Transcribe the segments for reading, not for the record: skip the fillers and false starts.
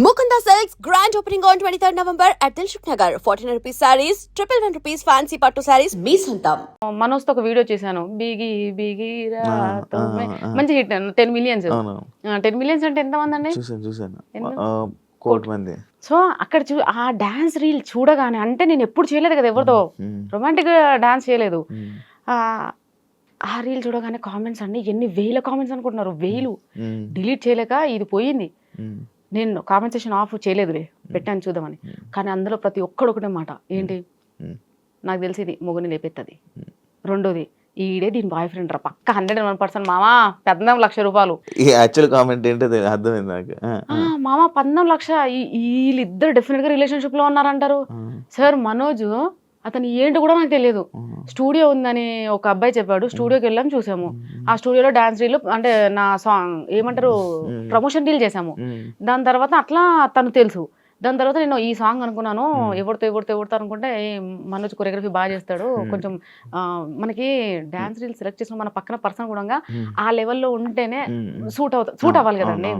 Mukunda Silks grand opening on 23rd November at Dilshuk Nagar. 1400 rupees sarees, 111 rupees fancy pattu sarees, మీ సొంతం. మనోజ్తో ఒక video చేశాను, బిగి బిగి మంచి hit 10 millions. 10 millions అంటే ఎంతమంది అండి? చూసాను కోటి మంది. సో అక్కడ ఆ డాన్స్ రీల్ చూడగానే, అంటే నేను ఎప్పుడు చేయలేదు కదా ఎవరితో రొమాంటిక్ డాన్స్ చేయలేదు, ఆ రీల్ చూడగానే కామెంట్స్ అండి ఎన్ని వేల కామెంట్స్ అనుకుంటున్నారు, వేలు. డిలీట్ చేయలేక ఇది పోయింది. నేను కామెంట్ సెక్షన్ ఆఫ్ చేయలేదులే, పెట్టాను చూద్దామని. కానీ అందులో ప్రతి ఒక్కడొకటే మాట ఏంటి, నాకు తెలిసి ఇది మొగుని లేపెత్తది, రెండోది ఈడే దీని బాయ్ ఫ్రెండ్ రా పక్క 101% మామా 14 లక్షల రూపాయలు. యాక్చువల్ కామెంట్ ఏంటో అర్థమైంది నాకు. మామా 14 లక్ష, వీళ్ళిద్దరు డెఫినెట్ గా రిలేషన్షిప్ లో ఉన్నారంటారు. సార్ మనోజ్ అతను ఏంటి కూడా నాకు తెలియదు. స్టూడియో ఉందని ఒక అబ్బాయి చెప్పాడు, స్టూడియోకి వెళ్ళాము చూసాము. ఆ స్టూడియోలో డాన్స్ రీల్ అంటే నా సాంగ్ ఏమంటారు ప్రమోషన్ రీల్ చేసాము. దాని తర్వాత అట్లా తను తెలుసు. దాని తర్వాత నేను ఈ సాంగ్ అనుకున్నాను, ఎవరితో అనుకుంటే మనోజ్ కొరియోగ్రఫీ బాగా చేస్తాడు, కొంచెం మనకి డాన్స్ రీల్ సెలెక్ట్ చేసిన మన పక్కన పర్సన్ కూడా ఆ లెవెల్లో ఉంటేనే సూట్ అవ్వాలి కదండి.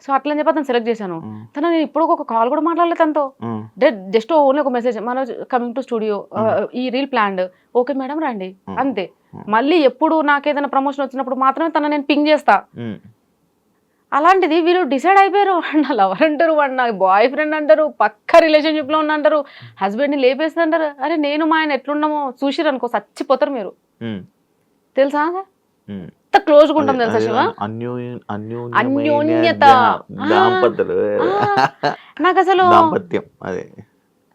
సో అట్లని చెప్పి అతను సెలెక్ట్ చేశాను. తను నేను ఇప్పుడు ఒక కాల్ కూడా మాట్లాడలేదు తనతో, జస్ట్ ఓన్లీ ఒక message, Manoj coming to studio, ఈ రీల్ ప్లాన్డ్, ఓకే మేడం రండి, అంతే. మళ్ళీ ఎప్పుడు నాకేదైనా ప్రమోషన్ వచ్చినప్పుడు మాత్రమే తన నేను పింగ్ చేస్తా. అలాంటిది వీళ్ళు డిసైడ్ అయిపోయారు, నా లవర్ అంటారు, వాడు నా బాయ్ ఫ్రెండ్ అంటారు, పక్క రిలేషన్షిప్ లో ఉన్నా అంటారు, హస్బెండ్ ని లేపేస్తుంది అంటారు. అరే నేను మా ఆయన ఎట్లున్నామో చూసిరు అనుకో చచ్చిపోతారు మీరు, తెలుసా? ఎంత క్లోజ్ గా ఉంటాం తెలుసా శివ, అన్యోన్యత.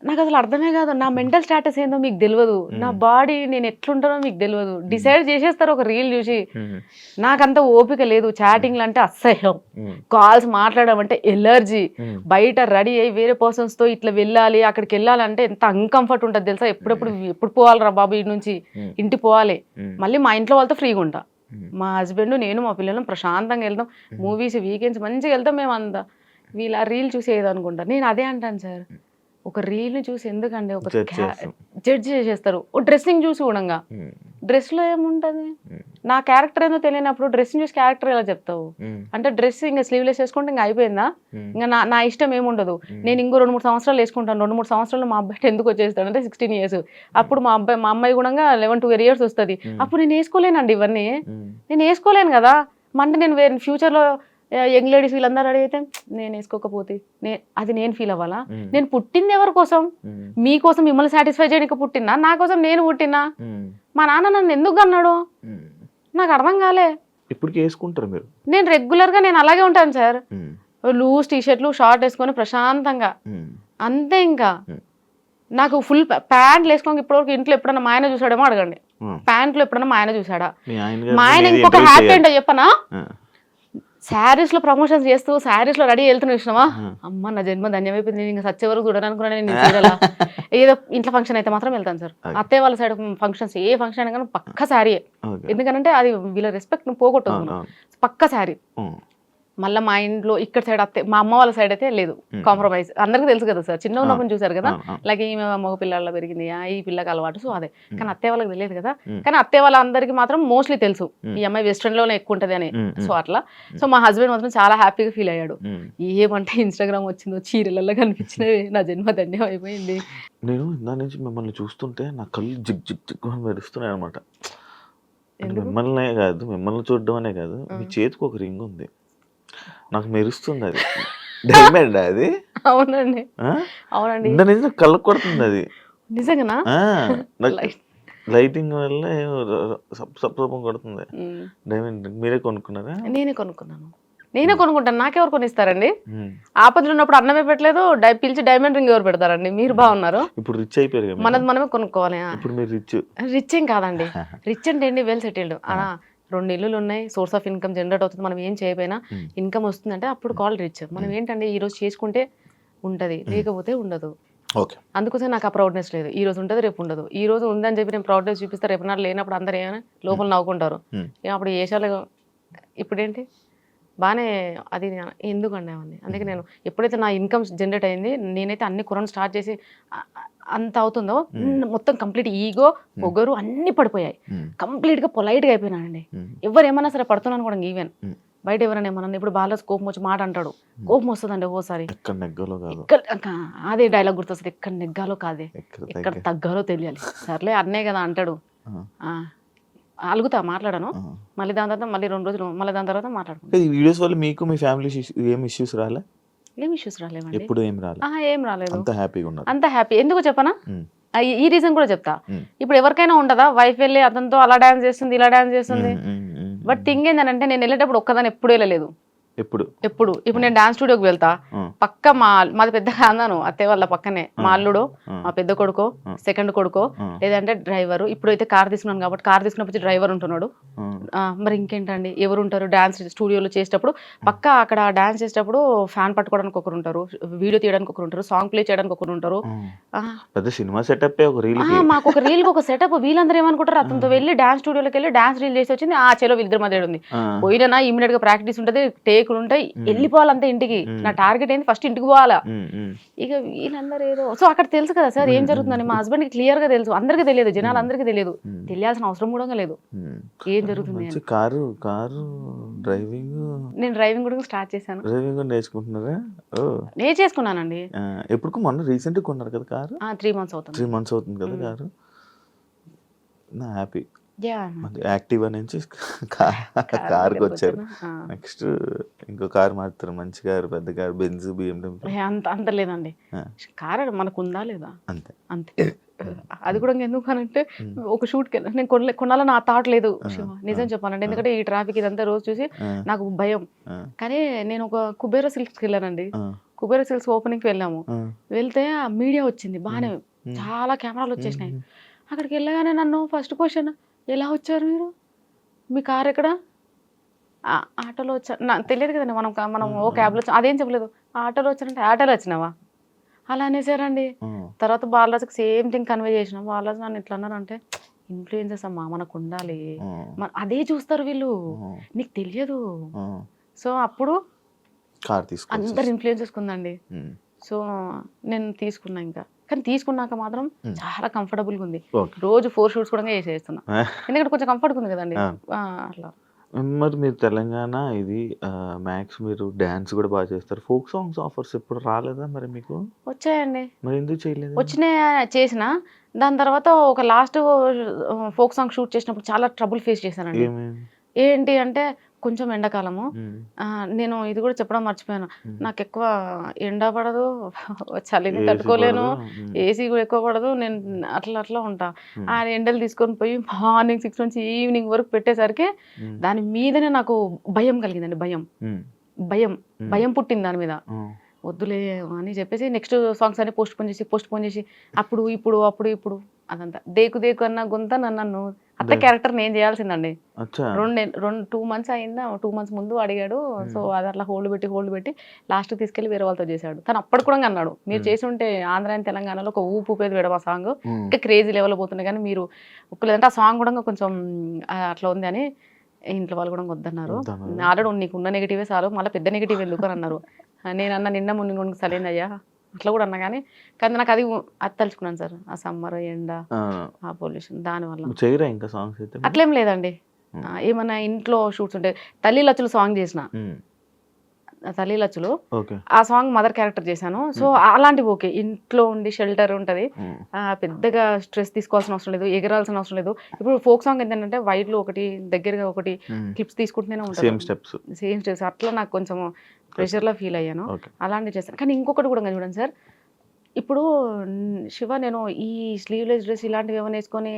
నాకు అసలు అర్థమే కాదు, నా మెంటల్ స్టాటస్ ఏందో మీకు తెలియదు, నా బాడీ నేను ఎట్లుంటానో మీకు తెలియదు. డిసైడ్ చేసేస్తారు ఒక రీల్ చూసి. నాకంత ఓపిక లేదు, చాటింగ్లు అంటే అసహ్యం, కాల్స్ మాట్లాడడం అంటే ఎలర్జీ. బయట రెడీ అయ్యి వేరే పర్సన్స్ తో ఇట్లా వెళ్ళాలి, అక్కడికి వెళ్ళాలంటే ఎంత అన్కంఫర్ట్ ఉంటుంది తెలుసా. ఎప్పుడు పోవాలరా బాబు ఇంటి నుంచి, ఇంటికి పోవాలి, మళ్ళీ మా ఇంట్లో వాళ్ళతో ఫ్రీగా ఉంటా. మా హస్బెండ్ నేను మా పిల్లలు ప్రశాంతంగా వెళ్తాం, మూవీస్ వీకెండ్స్ మంచిగా వెళ్తాం మేము అంతా. వీళ్ళు ఆ రీల్ చూసి ఏదనుకుంటారు. నేను అదే అంటాను సార్, ఒక రీల్ని చూసి ఎందుకండి ఒక జడ్జ్ చేసేస్తారు. ఓ డ్రెస్సింగ్ చూసి కూడా, డ్రెస్లో ఏముంటుంది, నా క్యారెక్టర్ ఏందో తెలియనప్పుడు డ్రెస్సింగ్ చూసి క్యారెక్టర్ ఎలా చెప్తావు? అంటే డ్రెస్ ఇంకా స్లీవ్లెస్ వేసుకుంటే ఇంకా అయిపోయిందా? ఇంకా నా ఇష్టం ఏముండదు. నేను ఇంకో 2-3 సంవత్సరాలు వేసుకుంటాను, 2-3 సంవత్సరాలు మా అబ్బాయి ఎందుకు వచ్చేస్తాడు అంటే 16 years. అప్పుడు మా అమ్మాయి కూడా 11-12 years వస్తుంది. అప్పుడు నేను వేసుకోలేనండి ఇవన్నీ, నేను వేసుకోలేను కదా. అంటే నేను వేరే ఫ్యూచర్లో యంగ్ లేడీస్ వీళ్ళందరూ అడిగితే నేను వేసుకోకపోతే అది నేను ఫీల్ అవ్వాలా? నేను పుట్టింది ఎవరి కోసం? మీకోసం, మిమ్మల్ని సాటిస్ఫై చేయడానికి పుట్టినా, నా కోసం నేను పుట్టినా? మా నాన్న నన్ను ఎందుకు అన్నాడు నాకు అర్థం కాలే. ఇప్పుడు వేసుకుంటారు మీరు? నేను రెగ్యులర్ గా నేను అలాగే ఉంటాను సార్, లూజ్ టీషర్ట్లు షార్ట్ వేసుకొని ప్రశాంతంగా అంతే. ఇంకా నాకు ఫుల్ ప్యాంట్లు వేసుకోక ఇప్పటివరకు ఇంట్లో ఎప్పుడన్నా మా ఆయన చూసాడేమో అడగండి, ప్యాంట్లు ఎప్పుడన్నా మా ఆయన చూసాడా? మా ఆయన ఇంకొక హ్యాపీ ఏంటో చెప్పనా, శారీస్ లో ప్రమోషన్స్ చేస్తూ శారీస్ లో రెడీ వెళ్తున్నా చూసినావా, అమ్మ నా జన్మ ధన్యమైపోయింది, నేను ఇంకా సచ్చే వరకు చూడాలనుకున్నాను. నేను చీరలా ఏదో ఇంట్లో ఫంక్షన్ అయితే మాత్రం వెళ్తాను సార్. అత్తయ్య వాళ్ళ సైడ్ ఫంక్షన్స్ ఏ ఫంక్షన్ అయినా కానీ పక్క శారీ, ఎందుకంటే అది వీళ్ళ రెస్పెక్ట్ పక్కన పక్క శారీ. మళ్ళీ మా ఇంట్లో ఇక్కడ సైడ్ మా అమ్మ వాళ్ళ సైడ్ అయితే లేదు కాంప్రమైజ్. అందరికీ తెలుసు కదా సార్, చిన్న ఉన్నప్పుడు చూసారు కదా, లైక్ ఈమె మగ పిల్లల్లో పెరిగింది, ఈ పిల్లకి అలవాటు, సో అదే. కానీ అత్తయ్య వాళ్ళకి తెలియదు కదా. కానీ అత్తయ్య వాళ్ళందరికీ మాత్రం మోస్ట్లీ తెలుసు ఈ అమ్మాయి వెస్ట్రన్ లోనే ఎక్కువ ఉంటది అని. సో అట్లా. సో మా హస్బెండ్ మాత్రం చాలా హ్యాపీగా ఫీల్ అయ్యాడు. ఏమంటే ఇన్స్టాగ్రామ్ వచ్చిందో చీరలలో కనిపించినవి, నా జన్మ ధన్యం అయిపోయింది. నేను దాని నుంచి మిమ్మల్ని చూస్తుంటే నా కళ్ళు జిగ్ జిగ్ జిగ్ మెరుస్తున్నాయి అనమాట. మిమ్మల్నే కాదు, మిమ్మల్ని చూడడం అనే కాదు, మీ చేతికి ఒక రింగ్ ఉంది, నాకు మెరుస్తుంది. అది డైమండ్ అది? అవునండి, అవునండి, కళ్ళకు కొడుతుంది అది. నిజంగా లైటింగ్ వల్ల సప్సపం కొడుతుంది. డైమండ్ మీరే కొనుక్కున్నారా? నేనే కొనుక్కుంటాను, నాకెవరు కొనిస్తారండి? ఆపదలు ఉన్నప్పుడు అన్నమే పెట్టలేదు, పిలిచి డైమండ్ రింగ్ ఎవరు పెడతారండి? మీరు బాగున్నారు, ఇప్పుడు రిచ్ అయిపోయారు, మనమే కొనుక్కోవాలి. ఇప్పుడు మీరు రిచ్ ఏం కాదండి, రిచ్ అంటే ఏంటి, వెల్ సెటిల్డ్. 2 ఇల్లులు ఉన్నాయి, సోర్స్ ఆఫ్ ఇన్కమ్ జనరేట్ అవుతుంది, మనం ఏం చేయకపోయినా ఇన్కమ్ వస్తుందంటే అప్పుడు కాల్ రిచ్. మనం ఏంటంటే ఈ రోజు చేసుకుంటే ఉంటది, లేకపోతే ఉండదు. అందుకోసం నాకు ఆ ప్రౌడ్నెస్ లేదు. ఈ రోజు ఉంటుంది, రేపు ఉండదు. ఈ రోజు ఉందని చెప్పి నేను ప్రౌడ్నెస్ చూపిస్తే రేపు నాడు లేనప్పుడు అందరు ఏమైనా లోపల నవ్వుకుంటారు. అప్పుడు ఏషాలు ఇప్పుడేంటి బాగానే అది ఎందుకండి అవన్నీ. అందుకే నేను ఎప్పుడైతే నా ఇన్కమ్ జనరేట్ అయింది, నేనైతే అన్ని కొనడం స్టార్ట్ చేసి అంత అవుతుందో మొత్తం కంప్లీట్ ఈగో పొగరు అన్ని పడిపోయాయి. కంప్లీట్ గా పొలైట్ గా అయిపోయినానండి. ఎవరు ఏమన్నా సరే పడుతున్నాను కూడా. ఈవెన్ బయట ఎవరైనా ఏమన్నా ఇప్పుడు బాగా కోపం వచ్చి మాట అంటాడు, కోపం వస్తుందండి ఓసారి. ఎక్కడ నెగ్గలో కాదు, అదే డైలాగ్ గుర్తొస్తుంది, ఎక్కడ నెగ్గాలో కాదే ఎక్కడ తగ్గే. తగ్గాలో తెలియాలి. సర్లే అన్నే కదా అంటాడు, అలుగుతా మాట్లాడాను, మళ్ళీ దాని తర్వాత మళ్ళీ 2 రోజులు మళ్ళీ దాని తర్వాత మాట్లాడుకుంటాను. ఈ వీడియోస్ వల్ల మీకు మీ ఫ్యామిలీ ఏం ఇష్యూస్ రాలే? ఏం ఇష్యూస్ రాలేవండి, ఎప్పుడు ఏం రాలే, ఏం రాలేదు, అంత హ్యాపీగా ఉన్నారు. అంత హ్యాపీ. ఎందుకు చెప్పనా, ఈ రీజన్ కూడా చెప్తా. మ్మ్. ఇప్పుడు ఎవరికైనా ఉండదా, వైఫ్ వెళ్ళి అతనితో అలా డాన్స్ చేస్తుంది ఇలా డాన్స్ చేస్తుంది, బట్ థింగ్ ఏంటంటే నేను వెళ్ళేటప్పుడు ఒక్కదాన్ని ఎప్పుడు వెళ్ళలేదు. ఎప్పుడు ఇప్పుడు నేను డాన్స్ స్టూడియోకి వెళ్తా, పక్క మాది పెద్ద కాందాను అత్తయ్య వాళ్ళ పక్కనే, మా అల్లుడు, మా పెద్ద కొడుకో, సెకండ్ కొడుకో, లేదంటే డ్రైవర్. ఇప్పుడైతే కార్ తీసుకున్నాను కాబట్టి కార్ తీసుకున్నప్పుడు డ్రైవర్ ఉంటున్నాడు. మరి ఇంకేంటండి ఎవరు ఉంటారు డాన్స్ స్టూడియోలో చేసేటప్పుడు, పక్క అక్కడ డాన్స్ చేసేటప్పుడు ఫ్యాన్ పట్టుకోవడానికి ఒకరు ఉంటారు, వీడియో తీయడానికి ఒకరు ఉంటారు, సాంగ్ ప్లే చేయడానికి ఒకరు ఉంటారు. పెద్ద సినిమా సెటప్ ఒక రీల్, మాకు ఒక రీల్ ఒక సెటప్. వీళ్ళందరూ ఏమనుకుంటారు, అతనితో వెళ్ళి డాన్స్ స్టూడియోకి వెళ్ళి డాన్స్ రీల్ చేసి వచ్చింది, చెలో వీళ్ళిద్దరి మధ్య ఉంది, పోయినా ఇమీడియట్ గా ప్రాక్టీస్ ఉంటది, టేకులు ఉంటాయి, వెళ్ళిపోవాలంటే ఇంటికి. నా టార్గెట్ ఏంది ఫస్ట్ ఇంటికి పోవాలా. ఇక వీళ్ళందరూ ఏదో, సో అక్కడ తెలుసు కదా సార్ ఏం జరుగుతుందని, మా హస్బెండ్ కి క్లియర్ గా తెలుసు, అందరికీ తెలియదు, జనాలు అందరికీ తెలియదు, తెలియాల్సిన అవసరం కూడా లేదు ఏం జరుగుతుంది అని. కారు డ్రైవింగ్, నేను డ్రైవింగ్ కూడా స్టార్ట్ చేశాను. డ్రైవింగ్ నేర్చుకుంటున్నారా? నేర్చేసుకున్నానండి. ఎప్పుడు మొన్న రీసెంట్ గా కొన్నారు కదా కారు? 3 months అవుతుంది. 3 months అవుతుంది కదా కారు. నా హ్యాపీ. యాక్టివా నుంచి కార్కి వచ్చారు, నెక్స్ట్ ఇంకో కార్ మారుతారు, మంచి కారు, పెద్ద కారు, బెంజ్, BMW. అంత లేదండి, కార్ మనకు ఉందా లేదా అంతే అంతే. అది కూడా ఎందుకు అనంటే ఒక షూట్ కి నేను కొనాలని నా థాట్ లేదు శివ, నిజం చెప్పానండి. ఎందుకంటే ఈ ట్రాఫిక్ ఇదంతా రోజు చూసి నాకు భయం. కానీ నేను ఒక కుబేర సిల్క్స్కి వెళ్ళానండి, కుబేర సిల్క్స్ ఓపెనింగ్ కి వెళ్ళాము. వెళ్తే ఆ మీడియా వచ్చింది బాగానే, చాలా కెమెరాలు వచ్చేసినాయి. అక్కడికి వెళ్ళగానే నన్ను ఫస్ట్ క్వశ్చన్, ఎలా వచ్చారు మీరు, మీ కార్ ఎక్కడ? ఆటోలో వచ్చా, నాకు తెలియదు కదండి, మనం ఓ క్యాబ్లో వచ్చా, అదేం చెప్పలేదు. ఆటోలో వచ్చారంటే ఆటోలో వచ్చినావా అలా అనేసారండి. తర్వాత బాలరాజుకి సేమ్ థింగ్ కన్వే చేసిన, బాలరాజు నన్ను ఇట్లా అన్నారంటే, ఇన్ఫ్లుయెన్సెస్ అమ్మా మనకు ఉండాలి, అదే చూస్తారు వీళ్ళు, నీకు తెలియదు. సో అప్పుడు అందరు ఇన్ఫ్లుయెన్సెస్ ఉందండి. సో నేను తీసుకున్నా ఇంకా, కానీ తీసుకున్నాక మాత్రం చాలా కంఫర్టబుల్గా ఉంది. రోజు 4 షూట్స్ కూడా చేసేస్తున్నా, ఎందుకంటే కొంచెం కంఫర్ట్గా ఉంది కదండి అట్లా. మరి మీరు తెలంగాణ ఇది మ్యాక్స్ మీరు డాన్స్ కూడా బాగా చేస్తారు, ఫోక్ సాంగ్స్ ఆఫర్స్ ఎప్పుడు రాలేదా మరి మీకు? వచ్చాయండి. మరి ఎందుకు చేయలేదు? వచ్చినాయి, చేసిన దాని తర్వాత ఒక లాస్ట్ ఫోక్ సాంగ్ షూట్ చేసినప్పుడు చాలా ట్రబుల్ ఫేస్ చేశానండి. ఏంటి అంటే కొంచెం ఎండాకాలము, నేను ఇది కూడా చెప్పడం మర్చిపోయాను, నాకు ఎక్కువ ఎండ పడదు, చలిని తట్టుకోలేను, ఏసీ కూడా ఎక్కువ పడదు, నేను అట్లా ఉంటా. ఆ ఎండలు తీసుకొని పోయి మార్నింగ్ 6 నుంచి ఈవినింగ్ వరకు పెట్టేసరికి దాని మీదనే నాకు భయం కలిగిందండి, భయం పుట్టింది దాని మీద. వద్దులే అని చెప్పేసి నెక్స్ట్ సాంగ్స్ అన్ని పోస్ట్ పోన్ చేసి అప్పుడు ఇప్పుడు అదంతా దేకు అన్న గుంత నన్ను అట్లా క్యారెక్టర్ నేను చేయాల్సిందండి. 2 months అయిందా, 2 months ముందు అడిగాడు. సో అది అట్లా హోల్డ్ పెట్టి లాస్ట్ తీసుకెళ్లి వేరే వాళ్ళతో చేశాడు. తను అప్పుడు కూడా అన్నాడు, మీరు చేసి ఉంటే ఆంధ్ర అండ్ తెలంగాణలో ఒక ఊపేది వేయడం ఆ సాంగ్ ఇంకా క్రేజీ లెవెల్ పోతుంది, కానీ మీరు ఒక్కలేదంటే ఆ సాంగ్ కూడా కొంచెం అట్లా ఉంది అని ఇంట్లో వాళ్ళు కూడా వద్దన్నారు. ఆల్రెడీ నీకు ఉన్న నెగిటివే చాలు, మళ్ళీ పెద్ద నెగిటివ్ ఎందుకు అని అన్నారు. నేనన్నా నిన్న ముందు సరైనయ్యా అట్లా కూడా అన్నా, కానీ నాకు అది తలుచుకున్నాను సార్, ఆ సమ్మర్ ఎండ ఆ పొల్యూషన్ దానివల్ల. ఇంకా సాంగ్స్ అట్లేం లేదండి, ఏమన్నా ఇంట్లో షూట్స్ ఉంటాయి. తల్లి లచ్చులు సాంగ్ చేసిన, తల్లి లచ్చులు ఆ సాంగ్ మదర్ క్యారెక్టర్ చేశాను. సో అలాంటివి ఓకే, ఇంట్లో ఉండి షెల్టర్ ఉంటది, పెద్దగా స్ట్రెస్ తీసుకోవాల్సిన అవసరం లేదు, ఎగరాల్సిన అవసరం లేదు. ఇప్పుడు ఫోక్ సాంగ్ ఏంటంటే వైడ్లు ఒకటి దగ్గరగా ఒకటి క్లిప్స్ తీసుకుంటూనే ఉంటాయి, సేమ్ స్టెప్స్. అట్లా నాకు కొంచెం ప్రెషర్లో ఫీల్ అయ్యాను, అలాంటివి చేస్తాను. కానీ ఇంకొకటి కూడా చూడండి సార్, ఇప్పుడు శివ నేను ఈ స్లీవ్లెస్ డ్రెస్ ఇలాంటివి ఏమైనా వేసుకొని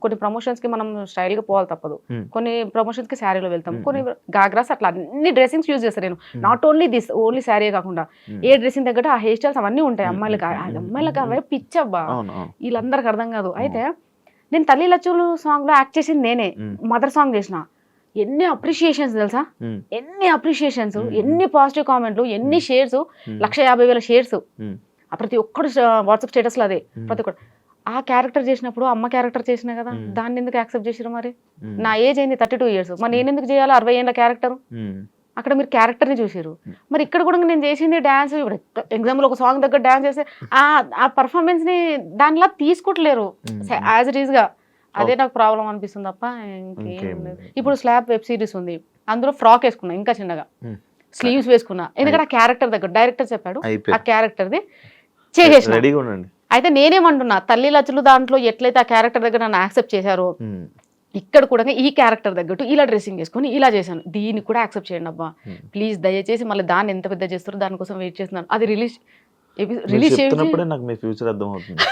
కొన్ని ప్రమోషన్స్కి మనం స్టైల్గా పోవాలి తప్పదు, కొన్ని ప్రమోషన్స్కి శారీలో వెళ్తాం, కొన్ని గాగ్రాస్ అట్లా అన్ని డ్రెస్సింగ్స్ యూజ్ చేస్తాను నేను. నాట్ ఓన్లీ శారీ కాకుండా ఏ డ్రెస్సింగ్ తగ్గట్టు ఆ హెయిర్ స్టైల్స్ అవన్నీ ఉంటాయి. అమ్మాయిలకు అవే పిచ్చబ్బా, వీళ్ళందరికి అర్థం కాదు. అయితే నేను తల్లి లచ్చులు సాంగ్లో యాక్ట్ చేసింది నేనే, మదర్ సాంగ్ చేసిన. ఎన్ని అప్రిషియేషన్స్ తెలుసా, ఎన్ని పాజిటివ్ కామెంట్లు, ఎన్ని షేర్స్, 150,000 షేర్స్. ప్రతి ఒక్కడు వాట్సాప్ స్టేటస్లో అదే, ప్రతి ఒక్కడు. ఆ క్యారెక్టర్ చేసినప్పుడు అమ్మ క్యారెక్టర్ చేసినా కదా, దాన్ని ఎందుకు యాక్సెప్ట్ చేసారు? మరి నా ఏజ్ అయింది 32 years, మరి నేను ఎందుకు చేయాలి 60 ఏళ్ళ క్యారెక్టర్? అక్కడ మీరు క్యారెక్టర్ని చూసారు. మరి ఇక్కడ కూడా నేను చేసింది డ్యాన్స్. ఇప్పుడు ఎగ్జాంపుల్ ఒక సాంగ్ దగ్గర డ్యాన్స్ చేస్తే ఆ పర్ఫార్మెన్స్ని దానిలా తీసుకోవట్లేరు యాజ్ ఇట్ ఈస్గా. అదే నాకు ప్రాబ్లం అనిపిస్తుంది తప్ప ఇంకేం లేదు. ఇప్పుడు స్లాబ్ వెబ్ సిరీస్ ఉంది, అందులో ఫ్రాక్ వేసుకున్నా ఇంకా చిన్నగా, స్లీవ్స్ వేసుకున్నా, ఎందుకంటే ఆ క్యారెక్టర్ దగ్గర డైరెక్టర్ చెప్పాడు ఆ క్యారెక్టర్ది చేసేసిన. రెడీగా ఉండండి. అయితే నేనేమంటున్నా, తల్లి లచ్చలు దాంట్లో ఎట్లయితే ఆ క్యారెక్టర్ దగ్గర నన్ను యాక్సెప్ట్ చేశారో ఇక్కడ కూడా ఈ క్యారెక్టర్ తగ్గట్టు ఇలా డ్రెస్సింగ్ చేసుకొని ఇలా చేశాను, దీన్ని కూడా యాక్సెప్ట్ చేయండి అబ్బా ప్లీజ్, దయచేసి. మళ్ళీ దాన్ని ఎంత పెద్ద చేస్తారో దానికోసం వెయిట్ చేస్తున్నాను. అది రిలీజ్ చెప్తున్నప్పుడే నాకు మీ ఫ్యూచర్ అర్థం అవుతుంది.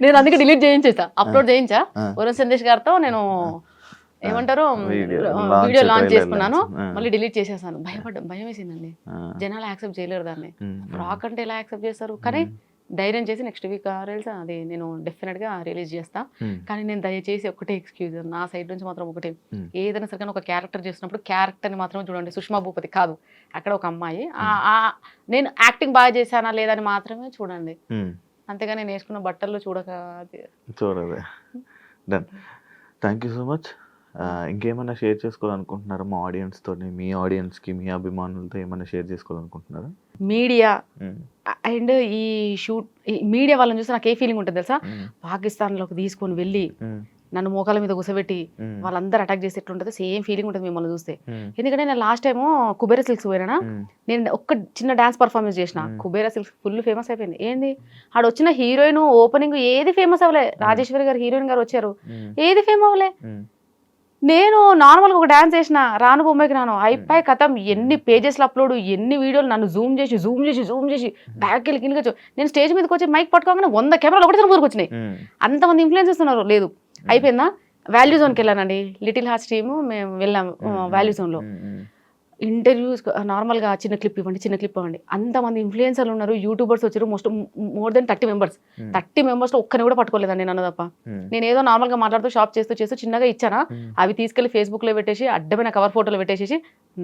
నేను అందుకే డిలీట్ చేయించేసా, అప్లోడ్ చేయించా వరుణ్ సందేశ్ గారితో. నేను ఏమంటారు వీడియో లాంచ్ చేసుకున్నాను, మళ్ళీ డిలీట్ చేసేసాను. భయం వేసిందండి, జనాలు యాక్సెప్ట్ చేయలేరు దాన్ని. ఫ్రాక్ అంటే ఎలా యాక్సెప్ట్ చేస్తారు? కానీ ధైర్యం చేసి నెక్స్ట్ వీక్ రీల్స్ అది నేను డెఫినెట్ గా రిలీజ్ చేస్తా. కానీ నేను దయచేసి ఒకటే ఎక్స్క్యూజ్ నా సైడ్ నుంచి మాత్రం ఒకటే, ఏదైనా సరిగ్గా ఒక క్యారెక్టర్ చేసినప్పుడు క్యారెక్టర్ ని మాత్రమే చూడండి. సుష్మా భూపతి కాదు, అక్కడ ఒక అమ్మాయి, నేను యాక్టింగ్ బాగా చేశానా లేదని మాత్రమే చూడండి. అంతేగా నేను వేసుకున్న బట్టల్లో చూడలే. Done, thank you so much. ఇంకేమైనా షేర్ చేసుకోవాలనుకుంటున్నారా మా ఆడియన్స్ తోని, మీ ఆడియన్స్ కి, మీ అభిమానులతో ఏమైనా షేర్ చేసుకోవాలనుకుంటున్నారా? మీడియా అండ్ ఈ మీడియా వాళ్ళని చూస్తే నాకు ఏ ఫీలింగ్ ఉంటుంది తెలుసా, పాకిస్తాన్లోకి తీసుకొని వెళ్ళి నన్ను మోకాల మీద కూసబెట్టి వాళ్ళందరూ అటాక్ చేసి ఎట్లుంటుంది సేమ్ ఫీలింగ్ ఉంటుంది మిమ్మల్ని చూస్తే. ఎందుకంటే నేను లాస్ట్ టైము కుబేరా సిల్క్స్ పోయినా, నేను ఒక్క చిన్న డాన్స్ పర్ఫార్మెన్స్ చేసిన, కుబేరా సిల్క్స్ ఫుల్ ఫేమస్ అయిపోయింది. ఏంది ఆడ వచ్చిన హీరోయిన్ ఓపెనింగ్ ఏది ఫేమస్ అవ్వలే, రాజేశ్వరి గారు హీరోయిన్ గారు వచ్చారు, ఏది ఫేమ్ అవ్వలే. నేను నార్మల్గా ఒక డాన్స్ చేసిన, రాను బొమ్మకి రాను అయిపోయి కథం, ఎన్ని పేజెస్లో అప్లోడ్, ఎన్ని వీడియోలు, నన్ను జూమ్ చేసి బ్యాక్ వెళ్ళి కిందకి. నేను స్టేజ్ మీదకి వచ్చి మైక్ పట్టుకోగానే 100 కెమెరాలు ఒకటి ఊరికి వచ్చినాయి. అంతమంది ఇన్ఫ్లుయెన్స్ ఉన్నారు. లేదు అయిపోయిందా, వాల్యూ జోన్కి వెళ్ళానండి, లిటిల్ హార్ట్స్ టీము మేము వెళ్ళాము వాల్యూ జోన్లో. ఇంటర్వ్యూస్ నార్మల్గా చిన్న క్లిప్ ఇవ్వండి, అంతమంది ఇన్ఫ్లుయెన్సర్లు ఉన్నారు, యూట్యూబర్స్ వచ్చారు, మోర్ దెన్ 30 మెంబర్స్. 30 మెంబర్స్లో ఒక్కరిని కూడా పట్టుకోలేదండి నన్ను తప్ప. నేను ఏదో నార్మల్గా మాట్లాడుతూ షాప్ చేస్తూ చిన్నగా ఇచ్చానా, అవి తీసుకెళ్లి ఫేస్బుక్లో పెట్టేసి అడ్డమైన కవర్ ఫోటోలు పెట్టేసి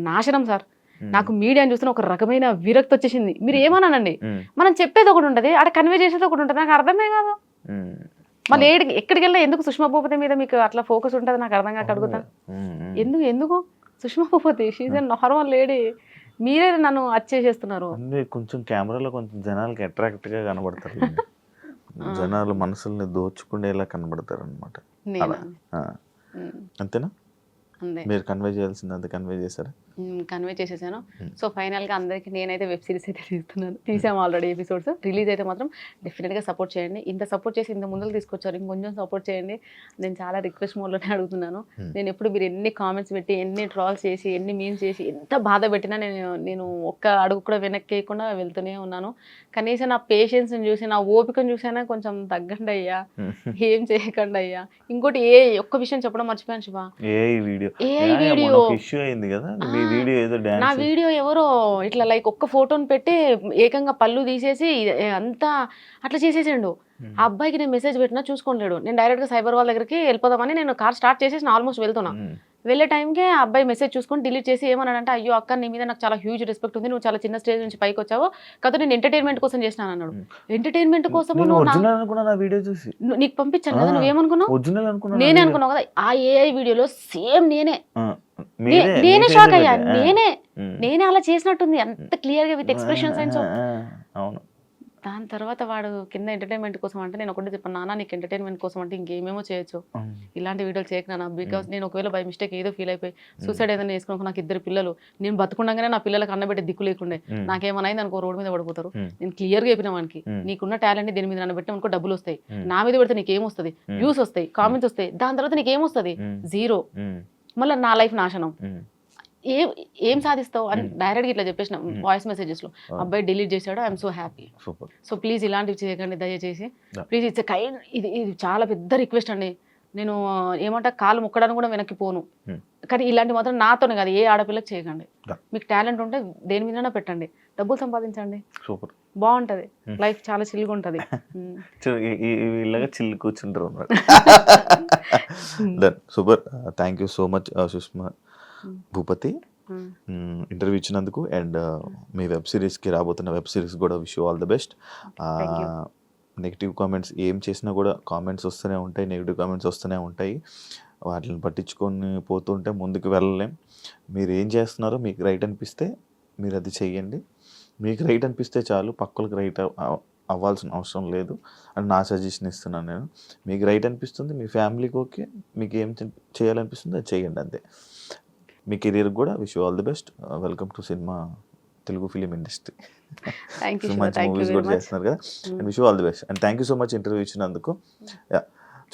నాశనం సార్. నాకు మీడియాని చూస్తున్న ఒక రకమైన విరక్తి వచ్చేసింది. మీరు ఏమన్నానండి, మనం చెప్పేది ఒకటి ఉంటుంది, అక్కడ కన్వే చేసేది ఒకటి ఉంటుంది, నాకు అర్థమే కాదు. మళ్ళీ ఎక్కడికి వెళ్ళినా ఎందుకు సుష్మా భూపతి మీద మీకు అట్లా ఫోకస్ ఉంటుంది నాకు అర్థం కాక అడుగుతా. ఎందుకు Sushma Bhupathi, she's a normal lady, మీరే నన్ను చేసేస్తున్నారు. కొంచెం కెమెరాలో కొంచెం జనాలకి అట్రాక్ట్ గా కనబడతారు, జనాలు మనసుల్ని దోచుకునేలా కనబడతారు అనమాట. అంతేనా? మీరు కన్వే చేయాల్సింది అంత కన్వే చేశారా? కన్వే చేసేసాను. సో ఫైనల్గా అందరికీ నేనైతే వెబ్ సిరీస్ అయితే తీసాము ఆల్రెడీ ఎపిసోడ్స్. రిలీజ్ అయితే మాత్రం డెఫినెట్గా సపోర్ట్ చేయండి. ఇంత సపోర్ట్ చేసి ఇంత ముందుకు తీసుకొచ్చారు, ఇంకొంచెం సపోర్ట్ చేయండి. నేను చాలా రిక్వెస్ట్ మోడ్లోనే అడుగుతున్నాను. నేను ఎప్పుడు మీరు ఎన్ని కామెంట్స్ పెట్టి, ఎన్ని ట్రాల్స్ చేసి, ఎన్ని మీమ్స్ చేసి, ఎంత బాధ పెట్టినా నేను ఒక్క అడుగు కూడా వెనక్కి వేయకుండా వెళ్తూనే ఉన్నాను. కనీసం నా పేషెన్స్ని చూసి, నా ఓపికను చూసైనా కొంచెం తగ్గండి అయ్యా, ఏం చేయకండి అయ్యా. ఇంకోటి ఒక్క విషయం చెప్పడం మర్చిపోయాను శివ, నా వీడియో ఎవరో ఇట్లా లైక్ ఒక్క ఫోటోని పెట్టి ఏకంగా పళ్ళు తీసేసి అంతా అట్లా చేసేసాడు. ఆ అబ్బాయికి నేను మెసేజ్ పెట్టినా చూసుకోలేడు. నేను డైరెక్ట్గా సైబర్ వాళ్ళ దగ్గరికి వెళ్ళిపోదామని నేను కార్ స్టార్ట్ చేసేసి ఆల్మోస్ట్ వెళ్తున్నా. వెళ్ళే టైంకి ఆ అబ్బాయి మెసేజ్ చూసుకొని డిలీట్ చేసి ఏమన్నాడంటే, అయ్యో అక్క నీ మీద నాకు చాలా హ్యూజ్ రెస్పెక్ట్ ఉంది, నువ్వు చాలా చిన్న స్టేజ్ నుంచి పైకి వచ్చావు కదా, నేను ఎంటర్టైన్మెంట్ కోసం చేసినాను అన్నాడు. ఎంటర్టైన్మెంట్ కోసం నీకు పంపించాను కదా, నువ్వేమనుకున్నావు? నేనే అనుకున్నావు కదా. ఆ ఏఐ వీడియోలో సేమ్ నేనే షాక్ అయ్యా. నేనే అలా చేసినట్టుంది, అంత క్లియర్ గా విత్ ఎక్స్ప్రెషన్స్ అండ్ సో. దాని తర్వాత వాడు కింద ఎంటర్టైన్మెంట్ కోసం అంటే నేను ఒకటి చెప్పాను, నాన్న నీకు ఎంటర్టైన్మెంట్ కోసం అంటే ఇంకేమేమో చేయొచ్చు, ఇలాంటి వీడియోలు చేయకు, బికాస్ నేను ఒకవేళ బై మిస్టేక్ ఏదో ఫీల్ అయిపోయి సూసైడ్ ఏదైనా వేసుకున్నాక నాకు 2 పిల్లలు, నేను బతుకుండగానే నా పిల్లలకు అన్నబెట్టే దిక్కు లేకుండే, నాకేమైనా అయింది అనుకో రోడ్డు మీద పడిపోతారు. నేను క్లియర్గా చెప్పిన వానికి, నీకున్న టాలెంట్ దీని మీద నన్ను పెట్టిన అనుకో డబ్బులు వస్తాయి, నా మీద పెడితే నీకేమొస్తుంది, వ్యూస్ వస్తాయి, కామెంట్స్ వస్తాయి, దాని తర్వాత నీకేమొస్తుంది, 0. మళ్ళీ నా లైఫ్ నాశనం. ఏం సాధిస్తావు అని డైరెక్ట్గా ఇట్లా చెప్పేసిన వాయిస్ మెసేజెస్లో. అబ్బాయి డిలీట్ చేశాడు, I'm so happy. So please ఇలాంటివి చేయకండి దయచేసి, ప్లీజ్. ఇట్స్ కైండ్, ఇది చాలా పెద్ద రిక్వెస్ట్ అండి. నేను ఏమంటా కాలు ముక్కడానికి కూడా వెనక్కి పోను, కానీ ఇలాంటి మాత్రం నాతోనే కాదు ఏ ఆడపిల్లకి చేయకండి. మీకు టాలెంట్ ఉంటే దేని మీదైనా పెట్టండి, డబ్బులు సంపాదించండి, బాగుంటది లైఫ్, చాలా చిల్గా ఉంటది. చిల్లు కూర్చుంటారు. Super, thank you so much Sushma Bhupathi interview ఇచ్చినందుకు. అండ్ మీ వెబ్ సిరీస్కి రాబోతున్న వెబ్ సిరీస్ కూడా wish you all the best. Negative comments ఏం చేసినా కూడా కామెంట్స్ వస్తూనే ఉంటాయి, నెగిటివ్ కామెంట్స్ వస్తూనే ఉంటాయి, వాటిని పట్టించుకొని పోతుంటే ముందుకు వెళ్ళలేం. మీరు ఏం చేస్తున్నారో మీకు రైట్ అనిపిస్తే మీరు అది చెయ్యండి, మీకు రైట్ అనిపిస్తే చాలు, పక్కలకు రైట్ అవ్వాల్సిన అవసరం లేదు అని నా సజెషన్ ఇస్తున్నాను నేను. మీకు రైట్ అనిపిస్తుంది, మీ ఫ్యామిలీకి ఓకే, మీకు ఏం చేయాలనిపిస్తుంది అది చేయండి అంతే. మీ కెరీర్ కూడా wish all the best. Welcome to cinema Telugu film industry. Thank you మంచి థ్యాంక్ యూ మూవీస్ వెరీ కూడా మచ్. చేస్తున్నారు కదా, and wish all the best. And thank you so much interview ఇచ్చినందుకు.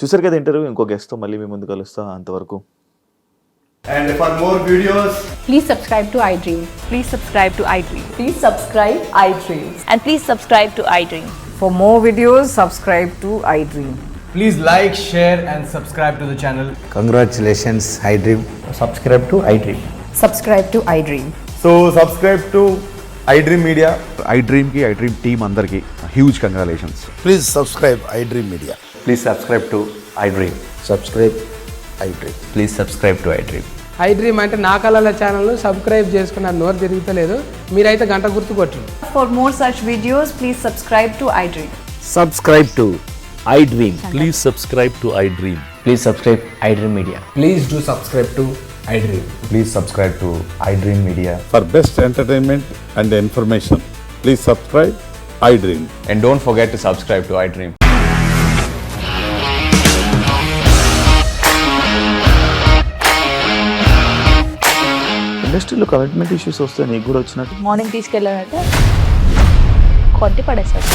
చూసారు కదా ఇంటర్వ్యూ, ఇంకో గెస్ట్తో మళ్ళీ మీ ముందు కలుస్తా. అంతవరకు And for more videos, Please subscribe to iDream. Please subscribe to iDream. Please subscribe iDream. And please subscribe to iDream. For more videos, subscribe to iDream. please like, share and subscribe to the channel. Congratulations, iDream. Subscribe to iDream. Subscribe to iDream. So subscribe to iDream Media. iDream team అందరికి huge congratulations. Please subscribe iDream Media. Please subscribe to iDream. Subscribe iDream. Please subscribe to iDream. iDream అంటే నా కళల channel subscribe చేసుకున్న నోరు తిరుగుతలేదు, మీరైతే గంట గుర్తు కొట్టండి. For more such videos, please subscribe to iDream. Subscribe to iDream. Please subscribe to iDream. Please subscribe iDream Media. Please do subscribe to iDream. Please subscribe to iDream Media. For best entertainment and information, please subscribe iDream. And don't forget to subscribe to iDream. ఇండస్ట్రీలో commitment issues వస్తే నీకు కూడా వచ్చినట్టు. Morning తీసుకెళ్ళాడంటే కొట్టి పడేశాడు.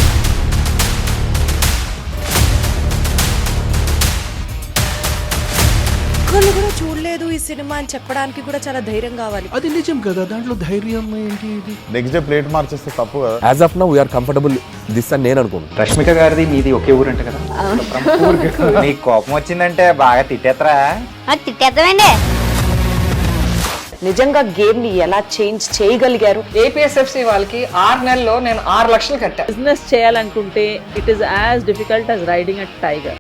ఒక్కళ్ళు కూడా చూడలేదు ఈ సినిమా అని చెప్పడానికి కూడా చాలా ధైర్యం కావాలి. అది నిజం కదా, దాంట్లో ధైర్యం ఏంటి? ఇది నెక్స్ట్ డే ప్లేట్ మార్చేస్తే తప్పు కదా. As of now, we are comfortable this అని నేను అనుకుంటున్నాను. రష్మిక గారిది మీది ఒకే ఊరంట కదా. నీకు కోపం వచ్చిందంటే బాగా తిట్టేత్తరా? తిట్టేద్దామండి. నిజంగా గేమ్ ని ఎలా చేంజ్ చేయగలిగారు? ఏపీఎస్ఎఫ్సి వాళ్ళకి 6 నెలల్లో నేను 6 లక్షలు కట్టా. బిజినెస్ చేయాలనుకుంటే it is as difficult as riding a tiger.